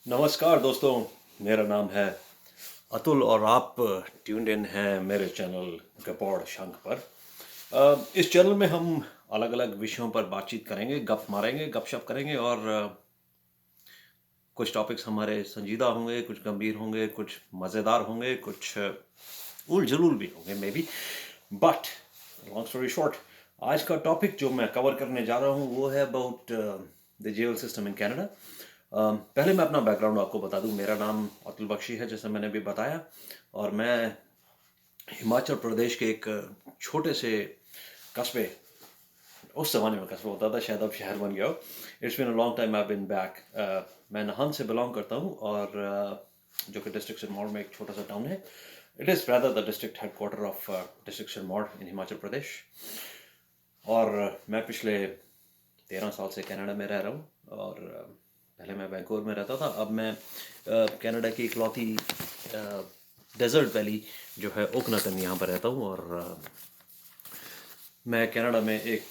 नमस्कार दोस्तों, मेरा नाम है अतुल और आप ट्यून्ड इन हैं मेरे चैनल गपौड़ शंख पर। इस चैनल में हम अलग अलग विषयों पर बातचीत करेंगे, गप मारेंगे, गपशप करेंगे और कुछ टॉपिक्स हमारे संजीदा होंगे, कुछ गंभीर होंगे, कुछ मज़ेदार होंगे, कुछ उल जलूल भी होंगे may be. But long story short, आज का टॉपिक जो मैं कवर करने जा रहा हूँ वो है about the jail system in Canada. पहले मैं अपना बैकग्राउंड आपको बता दूं। मेरा नाम अतुल बख्शी है, जैसे मैंने भी बताया, और मैं हिमाचल प्रदेश के एक छोटे से कस्बे, उस जमाने में कस्बा होता था, शायद अब शहर बन गया हो। It's been a long time I been back. मैं नाहन से बिलोंग करता हूँ और जो कि डिस्ट्रिक्ट सिरमौर में एक छोटा सा टाउन है। It is rather the district headquarter of district Sirmaur in Himachal Pradesh. और मैं पिछले 13 साल से कनाडा में रह रहा हूँ और पहले मैं वैंकूवर में रहता था। अब मैं कनाडा की इकलौती डेजर्ट वैली जो है ओकनाकन, यहाँ पर रहता हूँ। और मैं कनाडा में एक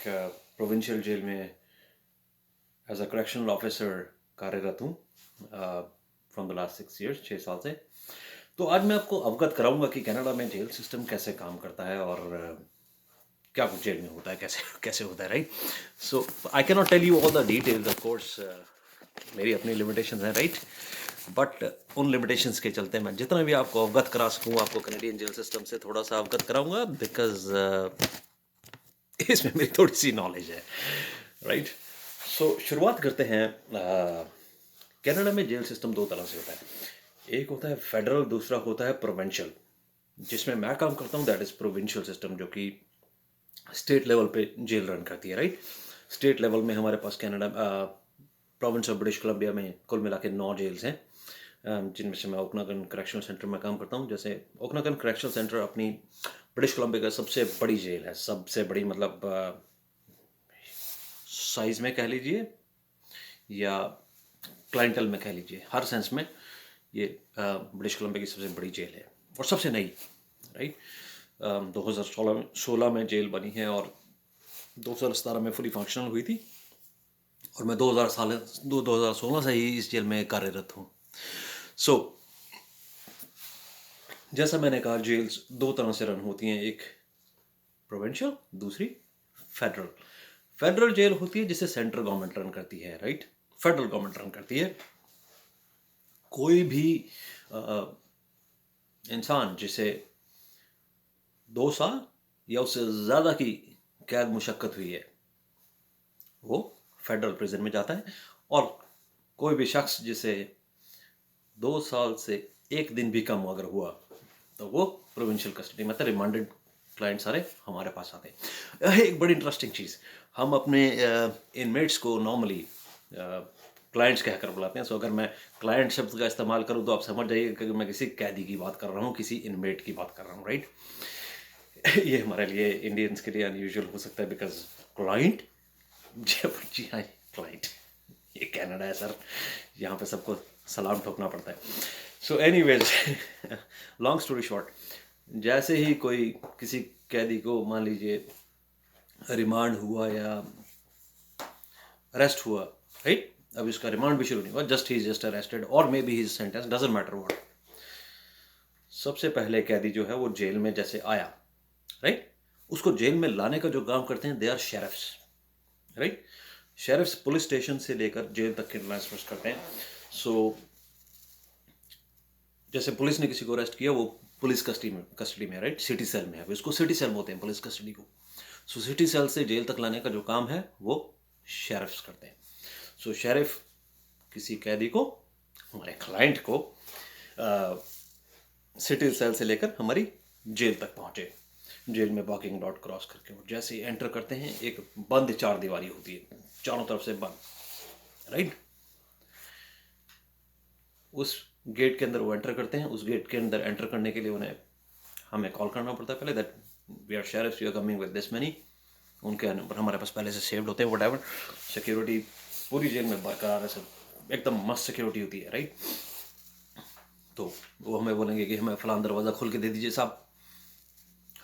प्रोविंशियल जेल में एज अ करेक्शनल ऑफिसर कार्यरत हूँ फ्रॉम द लास्ट 6 years, 6 साल से। तो आज मैं आपको अवगत कराऊंगा कि कनाडा में जेल सिस्टम कैसे काम करता है और क्या कुछ जेल में होता है, कैसे कैसे होता है, right. So I can not tell you all the details, of course मेरी अपनी लिमिटेशंस हैं, राइट। बट उन लिमिटेशंस के चलते मैं जितना भी आपको अवगत करा सकूँ, आपको कैनेडियन जेल सिस्टम से थोड़ा सा अवगत कराऊंगा, बिकॉज इसमें मेरी थोड़ी सी नॉलेज है, राइट। सो शुरुआत करते हैं। कनाडा में जेल सिस्टम दो तरह से होता है। एक होता है फेडरल, दूसरा होता है प्रोविंशियल। जिसमें मैं काम करता हूँ दैट इज़ प्रोविंशियल सिस्टम, जो कि स्टेट लेवल पे जेल रन करती है, राइट। स्टेट लेवल में हमारे पास Canada province of British Columbia में कुल मिला के 9 जेल्स हैं, जिनमें से मैं ओकनाकन करेक्शनल सेंटर में काम करता हूँ। जैसे ओकनाकन करेक्शनल सेंटर अपनी ब्रिटिश कोलंबिया का सबसे बड़ी जेल है, सबसे बड़ी मतलब साइज में कह लीजिए या क्लाइंटल में कह लीजिए, हर सेंस में ये ब्रिटिश कोलंबिया की सबसे बड़ी जेल है और सबसे नई, राइट। 2016 में जेल बनी है और 2017 में फुली फंक्शनल हुई थी और मैं 2016 से ही इस जेल में कार्यरत हूँ। सो जैसा मैंने कहा, जेल्स दो तरह से रन होती हैं, एक प्रोविंशियल, दूसरी फेडरल। फेडरल जेल होती है जिसे सेंट्रल गवर्नमेंट रन करती है, राइट। फेडरल गवर्नमेंट रन करती है। कोई भी इंसान जिसे 2 साल या उससे ज़्यादा की कैद मुशक्कत हुई है वो फेडरल प्रिजन में जाता है, और कोई भी शख्स जिसे 2 साल से एक दिन भी कम अगर हुआ तो वो प्रोविंशियल कस्टडी, मतलब रिमांडेड क्लाइंट सारे हमारे पास आते हैं। एक बड़ी इंटरेस्टिंग चीज़, हम अपने इनमेट्स को नॉर्मली क्लाइंट्स कहकर बुलाते हैं। सो अगर मैं क्लाइंट शब्द का इस्तेमाल करूँ तो आप समझ जाइए कि मैं किसी कैदी की बात कर रहा हूँ, किसी इनमेट की बात कर रहा हूँ, राइट। ये हमारे लिए इंडियंस के लिए अनयूजुअल हो सकता है, बिकॉज क्लाइंट, जी हाँ, क्लाइंट, ये कनाडा है सर, यहाँ पे सबको सलाम ठोकना पड़ता है। So anyways, long story short, जैसे ही कोई किसी कैदी को मान लीजिए रिमांड हुआ या अरेस्ट हुआ, राइट, अब इसका रिमांड भी शुरू नहीं हुआ, just he is just arrested और maybe he is sentence, doesn't matter what. सबसे पहले कैदी जो है वो जेल में जैसे आया, राइट, उसको जेल में लाने का जो काम करते हैं they are sheriffs, right. Sheriffs police station से लेकर जेल तक के ट्रांसफर करते हैं। सो जैसे पुलिस ने किसी को अरेस्ट किया, वो पुलिस कस्टडी में, राइट, सिटी सेल में है, इसको सिटी सेल बोलते हैं पुलिस कस्टडी को। सो सिटी सेल से जेल तक लाने का जो काम है वो शेरिफ्स करते हैं। सो शेरिफ किसी कैदी को, हमारे क्लाइंट को, सिटी सेल से लेकर हमारी जेल तक पहुंचे। जेल में वॉकिंग डॉट क्रॉस करके वो जैसे ही एंटर करते हैं, एक बंद 4 दीवारी होती है, चारों तरफ से बंद, राइट। उस गेट के अंदर वो एंटर करते हैं। उस गेट के अंदर एंटर करने के लिए उन्हें हमें कॉल करना पड़ता है पहले, that we are sheriffs, we are coming with this money. उनके नंबर हमारे पास पहले से सेव्ड होते हैं, व्हाटएवर। सिक्योरिटी पूरी जेल में बरकरार है, सब एकदम मस्त सिक्योरिटी होती है, राइट। तो वो हमें बोलेंगे कि हमें फलान दरवाज़ा खोल के दे दीजिए साहब,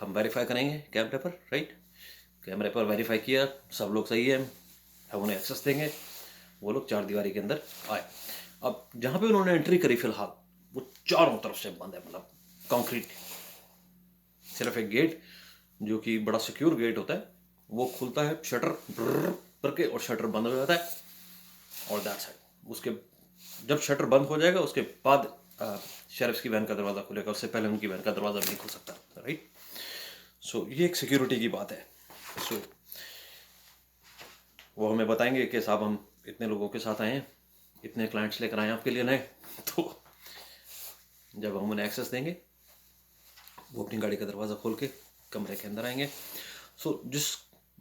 हम वेरीफाई करेंगे कैमरे पर, राइट। कैमरे पर वेरीफाई किया, सब लोग सही है, हम उन्हें एक्सेस देंगे, वो लोग 4 दीवारी के अंदर आए। अब जहाँ पे उन्होंने एंट्री करी फिलहाल वो चारों तरफ से बंद है, मतलब कंक्रीट। सिर्फ एक गेट जो कि बड़ा सिक्योर गेट होता है वो खुलता है, शटर करके, और शटर बंद हो जाता है, और दैट्स इट। उसके जब शटर बंद हो जाएगा उसके बाद शेरिफ्स की वैन का दरवाज़ा खुलेगा, उससे पहले उनकी वैन का दरवाज़ा भी नहीं खुल सकता, राइट। सो ये एक सिक्योरिटी की बात है। सो वो हमें बताएंगे कि साहब हम इतने लोगों के साथ आए हैं, इतने क्लाइंट्स लेकर आए हैं आपके लिए नए, तो जब हम उन्हें एक्सेस देंगे वो अपनी गाड़ी का दरवाज़ा खोल के कमरे के अंदर आएंगे। सो जिस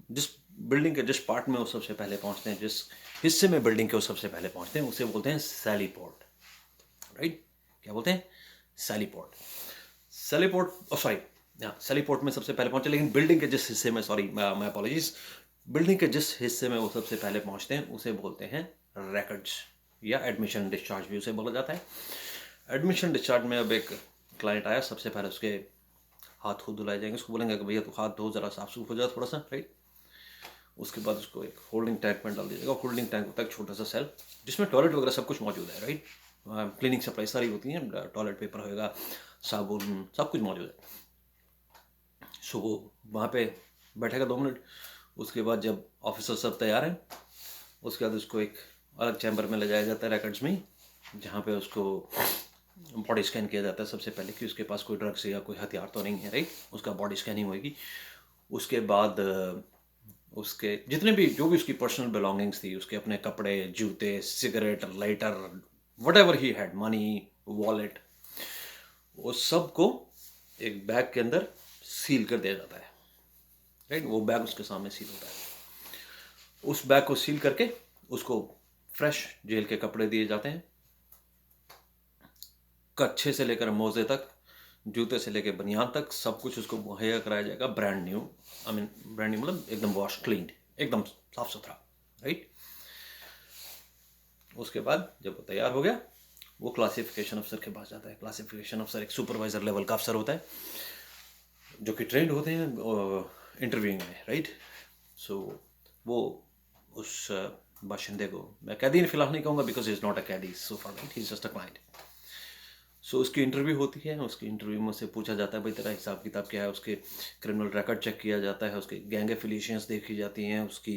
जिस बिल्डिंग के जिस पार्ट में वो सबसे पहले पहुंचते हैं, जिस हिस्से में बिल्डिंग के वो सबसे पहले पहुंचते हैं, उसे बोलते हैं सैली पोर्ट, राइट। क्या बोलते हैं? सैली पोर्ट। सैली पोर्ट, सॉरी, सैली पोर्ट में सबसे पहले पहुंचे, लेकिन बिल्डिंग के जिस हिस्से में, सॉरी माय अपॉलॉजीज, बिल्डिंग के जिस हिस्से में वो सबसे पहले पहुंचते हैं उसे बोलते हैं रिकॉर्ड्स, या एडमिशन डिस्चार्ज भी उसे बोला जाता है। एडमिशन डिस्चार्ज में अब एक क्लाइंट आया, सबसे पहले उसके हाथ खुद धुलाए जाएंगे, उसको बोलेंगे कि भैया तू हाथ धो, जरा साफ सूफ हो जाए थोड़ा सा, राइट। उसके बाद उसको एक होल्डिंग टैंक में डाल दिया जाएगा। होल्डिंग टैंक होता है एक छोटा सा सेल जिसमें टॉयलेट वगैरह सब कुछ मौजूद है, राइट। क्लीनिंग सप्लाई सारी होती है, टॉयलेट पेपर होएगा, साबुन, सब कुछ मौजूद है। सो वो वहाँ पे बैठेगा 2 मिनट। उसके बाद जब ऑफिसर सब तैयार हैं, उसके बाद उसको एक अलग चैम्बर में ले जाया जाता है रिकॉर्ड्स में, जहाँ पे उसको बॉडी स्कैन किया जाता है सबसे पहले कि उसके पास कोई ड्रग्स या कोई हथियार तो नहीं है, राइट। उसका बॉडी स्कैनिंग होगी। उसके बाद उसके जितने भी जो भी उसकी पर्सनल बिलोंगिंग्स थी, उसके अपने कपड़े, जूते, cigarette, lighter, what ever he had, money, wallet, वो सब को एक बैग के अंदर सील कर दिया जाता है, राइट। वो बैग उसके सामने सील होता है। उस बैग को सील करके उसको फ्रेश जेल के कपड़े दिए जाते हैं, कच्छे से लेकर मोजे तक, जूते से लेकर बनियान तक, सब कुछ उसको मुहैया कराया जाएगा, brand new. I mean brand new मतलब एकदम वॉश क्लीन, एकदम साफ सुथरा, राइट। उसके बाद जब वो तैयार हो गया, वो क्लासिफिकेशन अफसर के पास जाता है। क्लासिफिकेशन अफसर एक सुपरवाइजर लेवल का अफसर होता है जो कि ट्रेंड होते हैं इंटरव्यूइंग में, राइट। सो वो उस बाशिंदे को, मैं कैदी फिलहाल नहीं कहूँगा बिकॉज इज नॉट अ कैदी so far, right, he is just a client. So उसकी इंटरव्यू होती है। उसकी इंटरव्यू में से पूछा जाता है भाई तेरा हिसाब किताब क्या है, उसके क्रिमिनल रिकॉर्ड चेक किया जाता है, उसके गैंग एफिलिएशंस देखी जाती हैं, उसकी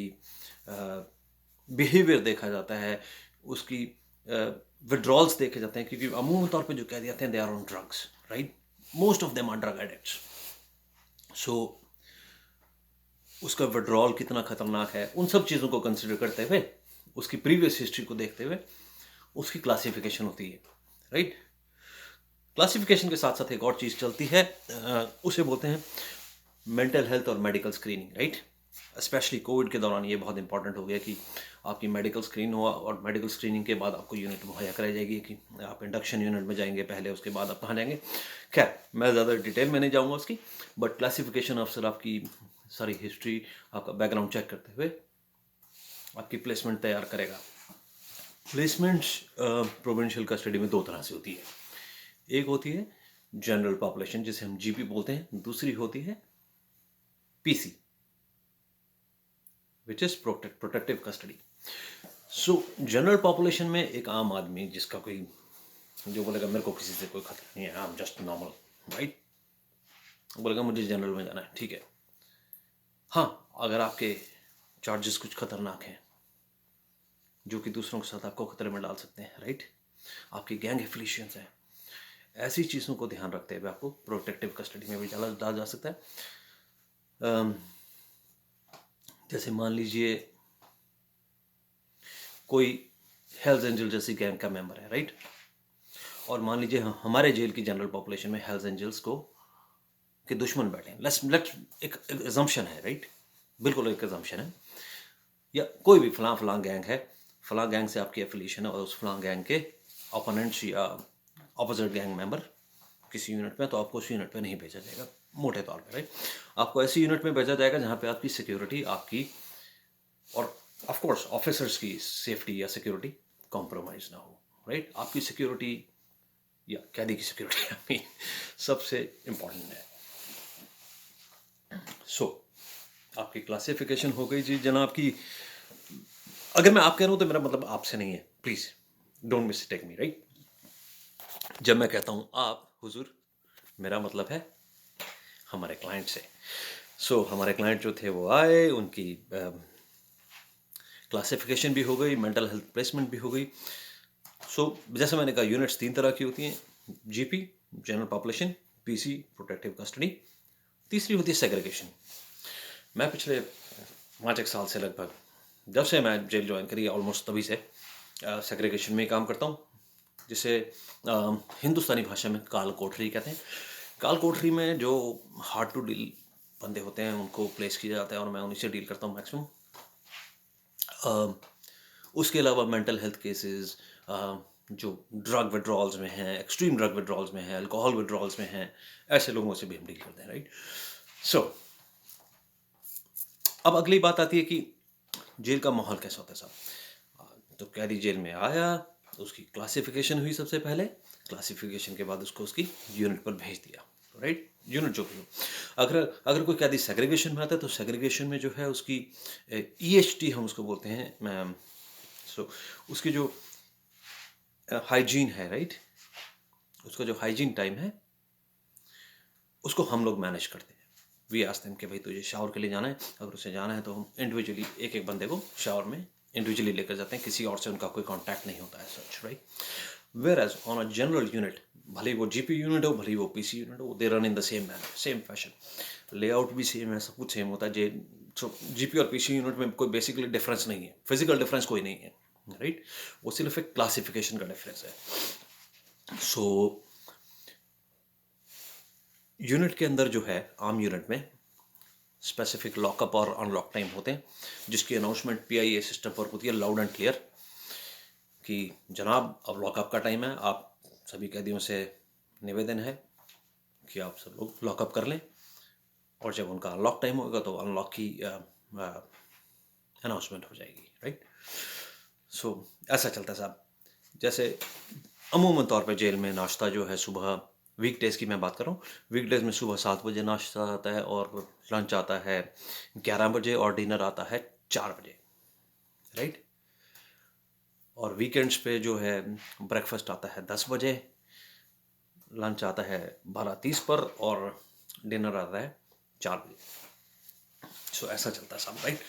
बिहेवियर देखा जाता है, उसकी विड्रॉल्स देखे जाते हैं, क्योंकि अमूमन तौर पे जो कैदी आते हैं they are on drugs, right. Most of them are drug addicts. So उसका विड्रॉल कितना खतरनाक है, उन सब चीज़ों को कंसिडर करते हुए, उसकी प्रीवियस हिस्ट्री को देखते हुए उसकी क्लासिफिकेशन होती है, राइट। क्लासिफिकेशन के साथ साथ एक और चीज़ चलती है, उसे बोलते हैं मेंटल हेल्थ और medical screening, right. Specially Covid के दौरान ये बहुत इंपॉर्टेंट हो गया कि आपकी मेडिकल स्क्रीन हुआ, और मेडिकल स्क्रीनिंग के बाद आपको यूनिट मुहैया कराई जाएगी कि आप इंडक्शन यूनिट में जाएंगे पहले, उसके बाद आप कहाँ जाएंगे। खैर मैं ज़्यादा डिटेल में नहीं जाऊँगा उसकी, बट क्लासिफिकेशन अफसर आपकी सारी हिस्ट्री, आपका बैकग्राउंड चेक करते हुए आपकी प्लेसमेंट तैयार करेगा। प्लेसमेंट प्रोविंशियल कस्टडी में 2 तरह से होती है। एक होती है जनरल पॉपुलेशन जिसे हम जीपी बोलते हैं, दूसरी होती है PC which is protective custody. So general population में एक आम आदमी जिसका कोई, जो बोलेगा मेरे को किसी से कोई खतरा नहीं है, I am just normal, right, बोलेगा मुझे जनरल में जाना है, ठीक है। हाँ, अगर आपके चार्जेस कुछ खतरनाक हैं जो कि दूसरों के साथ आपको खतरे में डाल सकते हैं, राइट, आपकी गैंग एफिलिएशंस हैं, ऐसी चीज़ों को ध्यान रखते हुए आपको प्रोटेक्टिव कस्टडी में भी डाला जा सकता है। जैसे मान लीजिए कोई हेल्स एंजल जैसी गैंग का मेंबर है, राइट, और मान लीजिए हमारे जेल की जनरल पॉपुलेशन में हेल्स एंजल्स को के दुश्मन बैठे हैं। लेट्स एक अजम्पशन है, राइट, बिल्कुल एक अजम्पशन है, या कोई भी फलां गैंग है, फलां गैंग से आपकी एफिलिएशन है, और उस फलां गैंग के ओपोनेंट्स या ऑपोजिट गैंग मेंबर किसी यूनिट में, तो आपको उस यूनिट में नहीं भेजा जाएगा मोटे तौर पे, राइट। आपको ऐसी यूनिट में भेजा जाएगा जहाँ पे आपकी सिक्योरिटी, आपकी और ऑफ कोर्स ऑफिसर्स की सेफ्टी या सिक्योरिटी कॉम्प्रोमाइज ना हो, राइट। आपकी सिक्योरिटी या कैदी की सिक्योरिटी सबसे इम्पोर्टेंट है। सो आपकी क्लासिफिकेशन हो गई जी जनाब की। अगर मैं आप कह रहा हूँ तो मेरा मतलब आपसे नहीं है, please don't mistake me, right? जब मैं कहता हूँ आप हुजूर, मेरा मतलब है हमारे क्लाइंट से। हमारे क्लाइंट जो थे वो आए, उनकी क्लासिफिकेशन भी हो गई, मेंटल हेल्थ प्लेसमेंट भी हो गई। जैसे मैंने कहा, यूनिट्स 3 तरह की होती हैं: GP general population, PC protective custody, तीसरी होती है सेग्रीगेशन। मैं पिछले 5 एक साल से लगभग, जब से मैं जेल ज्वाइन करी ऑलमोस्ट तभी से सेग्रीगेशन में ही काम करता हूँ, जिसे हिंदुस्तानी भाषा में काल कोठरी कहते हैं। काल कोठरी में जो हार्ड टू डील बंदे होते हैं उनको प्लेस किया जाता है और मैं उन्हीं से डील करता हूँ मैक्सिमम। उसके अलावा मेंटल हेल्थ केसेस जो ड्रग विड्रॉल्स में हैं, एक्सट्रीम ड्रग विड्रॉल्स में हैं, अल्कोहल विड्रॉल्स में हैं, ऐसे लोगों से भी हम डील करते हैं, राइट? सो अब अगली बात आती है कि जेल का माहौल कैसा होता है साहब। तो कैदी जेल में आया, उसकी क्लासिफिकेशन हुई सबसे पहले, क्लासिफिकेशन के बाद उसको उसकी यूनिट पर भेज दिया, राइट? यूनिट जो भी हो, अगर अगर कोई कैदी सेग्रीगेशन में आता है तो सेग्रीगेशन में जो है उसकी ईएचटी हम उसको बोलते हैं। उसकी जो हाइजीन है, राइट, उसका जो हाइजीन टाइम है उसको हम लोग मैनेज करते हैं। वी आस्क देम कि भाई तुझे शावर के लिए जाना है, अगर उसे जाना है तो हम इंडिविजुअली एक एक बंदे को शावर में इंडिविजुअली लेकर जाते हैं, किसी और से उनका कोई कांटेक्ट नहीं होता है such, right? Whereas on a general unit, भले ही वो जीपी यूनिट हो, भले ही वो पीसी यूनिट हो, they run in the same manner, same fashion, layout भी सेम है, सब कुछ सेम होता है। जीपी और पीसी यूनिट में कोई बेसिकली डिफरेंस नहीं है, फिजिकल डिफरेंस कोई नहीं है, राइट? वो सिर्फ एक क्लासिफिकेशन का डिफरेंस है। यूनिट के अंदर जो है, आम यूनिट में स्पेसिफिक लॉकअप और अनलॉक टाइम होते हैं, जिसकी अनाउंसमेंट पीआईए सिस्टम पर होती है लाउड एंड क्लियर कि जनाब अब लॉकअप का टाइम है। आप सभी कैदियों से निवेदन है कि आप सब लोग लॉकअप कर लें, और जब उनका अनलॉक टाइम होगा तो अनलॉक की अनाउंसमेंट हो जाएगी, राइट? ऐसा चलता है साहब। जैसे अमूमन तौर पे जेल में नाश्ता जो है सुबह, वीकडेज की मैं बात कर रहा हूँ, वीकडेज में सुबह 7 बजे नाश्ता आता है, और लंच आता है 11 बजे, और डिनर आता है 4 बजे, राइट? और वीकेंड्स पे जो है ब्रेकफास्ट आता है 10 बजे, लंच आता है 12:30 पर, और डिनर आता है 4 बजे। ऐसा चलता है सब, राइट?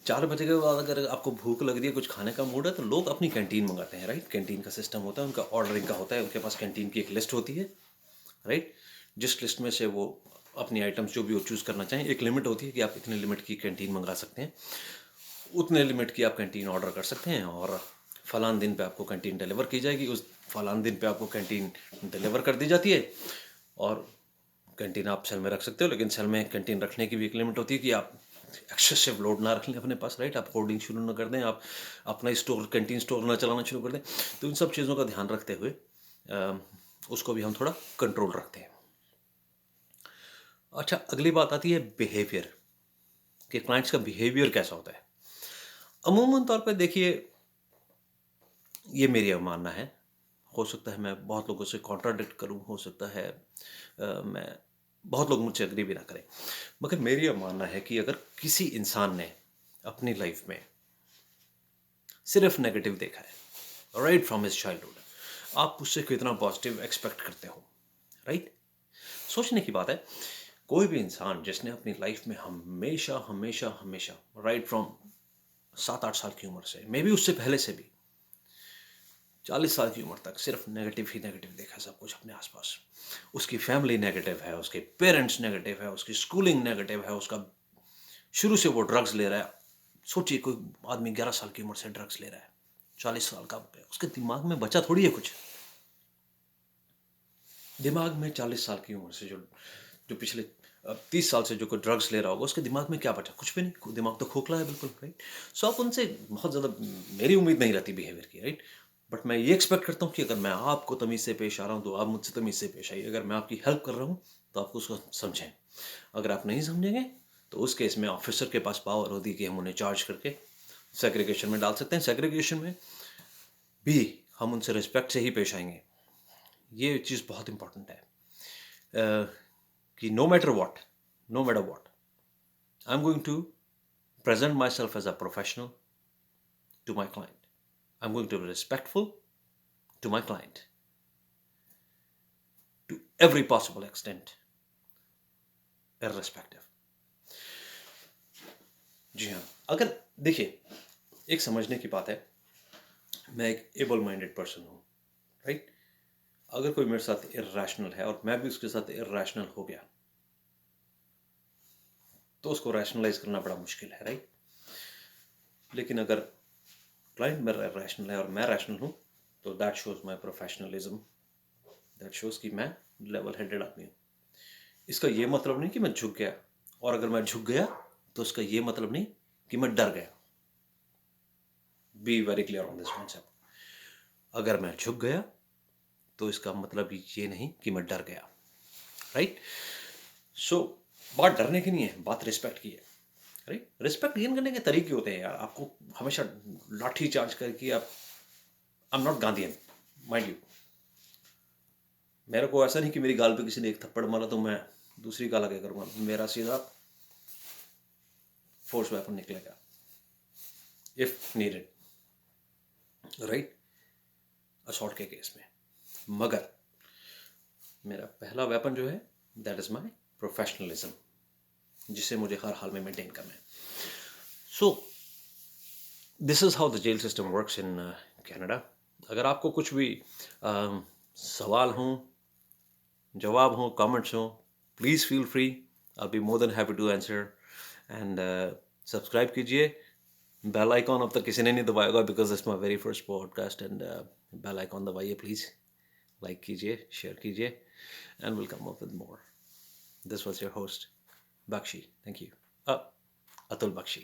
4 बजे के बाद अगर आपको भूख लग रही है, कुछ खाने का मूड है, तो लोग अपनी कैंटीन मंगाते हैं, राइट? कैंटीन का सिस्टम होता है, उनका ऑर्डरिंग का होता है, उनके पास कैंटीन की एक लिस्ट होती है, राइट? जिस लिस्ट में से वो अपनी आइटम्स जो भी वो चूज़ करना चाहें, एक लिमिट होती है कि आप इतने लिमिट की कैंटीन मंगा सकते हैं, उतने लिमिट की आप कैंटीन ऑर्डर कर सकते हैं, और फलान दिन पे आपको कैंटीन डिलीवर की जाएगी, उस फलान दिन पे आपको कैंटीन डिलीवर कर दी जाती है। और कैंटीन आप सेल में रख सकते हो, लेकिन सेल में कैंटीन रखने की भी एक लिमिट होती है कि आप एक्सेसिव लोड ना रख लें अपने पास, राइट? आप होर्डिंग शुरू ना कर दें, आप अपना स्टोर, कैंटीन स्टोर ना चलाना शुरू कर दें। तो इन सब चीज़ों का ध्यान रखते हुए उसको भी हम थोड़ा कंट्रोल रखते हैं। अच्छा, अगली बात आती है बिहेवियर, कि क्लाइंट्स का बिहेवियर कैसा होता है। अमूमन तौर पर देखिए, ये मेरी अवमानना है, हो सकता है मैं बहुत लोगों से कॉन्ट्राडिक्ट करूं, हो सकता है मैं, बहुत लोग मुझसे एग्री भी ना करें, मगर मेरी अवमानना है कि अगर किसी इंसान ने अपनी लाइफ में सिर्फ नेगेटिव देखा है राइट फ्रॉम हिज चाइल्डहुड, आप उससे कितना पॉजिटिव एक्सपेक्ट करते हो, राइट? सोचने की बात है। कोई भी इंसान जिसने अपनी लाइफ में हमेशा हमेशा हमेशा राइट फ्रॉम 7-8 साल की उम्र से, मे बी उससे पहले से भी 40 साल की उम्र तक सिर्फ नेगेटिव ही नेगेटिव देखा सब कुछ अपने आसपास, उसकी फैमिली नेगेटिव है, उसके पेरेंट्स नेगेटिव है, उसकी स्कूलिंग नेगेटिव है, उसका शुरू से वो ड्रग्स ले रहा है। सोचिए, कोई आदमी 11 साल की उम्र से ड्रग्स ले रहा है, 40 साल का हो गया, उसके दिमाग में बचा थोड़ी है कुछ। दिमाग में 40 साल की उम्र से जो जो पिछले 30 साल से जो कोई ड्रग्स ले रहा होगा, उसके दिमाग में क्या बचा? कुछ भी नहीं, दिमाग तो खोखला है बिल्कुल, राइट? आप उनसे बहुत ज़्यादा, मेरी उम्मीद नहीं रहती बिहेवियर की, राइट? बट मैं ये एक्सपेक्ट करता हूँ कि अगर मैं आपको तमीज़ से पेश आ रहा हूँ तो आप मुझसे तमीज़ से पेश आइए। अगर मैं आपकी हेल्प कर रहा हूँ तो आप उसको समझें। अगर आप नहीं समझेंगे तो उस केस में ऑफिसर के पास पावर होती है कि हम उन्हें चार्ज करके सेग्रीगेशन में डाल सकते हैं। सेग्रीगेशन में भी हम उनसे रिस्पेक्ट से ही पेश आएंगे। ये चीज़ बहुत इंपॉर्टेंट है कि no matter what, I am going to present myself as a professional to my client. I'm going to be respectful. to my client to every possible extent, irrespective. जी हाँ, अगर देखिए, एक समझने की बात है, मैं एक एबल माइंडेड पर्सन हूँ, राइट? अगर कोई मेरे साथ इर्रेशनल है और मैं भी उसके साथ इर्रेशनल हो गया, तो उसको रैशनलाइज करना बड़ा मुश्किल है, राइट? लेकिन अगर क्लाइंट मेरा रैशनल है और मैं रैशनल हूँ, तो that shows my professionalism, that shows कि मैं लेवल हेडेड आदमी हूँ. इसका ये मतलब नहीं कि मैं झुक गया, और अगर मैं झुक गया तो इसका ये मतलब नहीं कि मैं डर गया. Be very clear on this concept. अगर मैं झुक गया तो इसका मतलब ये नहीं कि मैं डर गया, राइट? सो बात डरने की नहीं है, बात रिस्पेक्ट की है, राइट? रिस्पेक्ट गेन करने के तरीके होते हैं यार. आपको हमेशा लाठी चार्ज करके आप, I am not Gandhian, mind you. मेरे को ऐसा नहीं कि मेरी गाल पे किसी ने एक थप्पड़ मारा तो मैं दूसरी गाल आगे करूंगा. मेरा सीधा फोर्स वेपन निकलेगा इफ नीडेड, राइट? असॉल्ट के केस में. मगर मेरा पहला वेपन जो है, दैट इज माई प्रोफेशनलिज्म, जिसे मुझे हर हाल में मेंटेन करना है. So this is how the jail system works in Canada. अगर आपको कुछ भी सवाल हो, जवाब हो, कमेंट्स हो, please feel free. I be more than happy to answer. And subscribe कीजिए. बेल आइकॉन अब तक किसी ने नहीं दबाया होगा, because it's my very first podcast. And bell icon दबाइए प्लीज़, लाइक कीजिए, शेयर कीजिए, and will come up with more. This was your host Bakshi. Thank you. Atul Bakshi.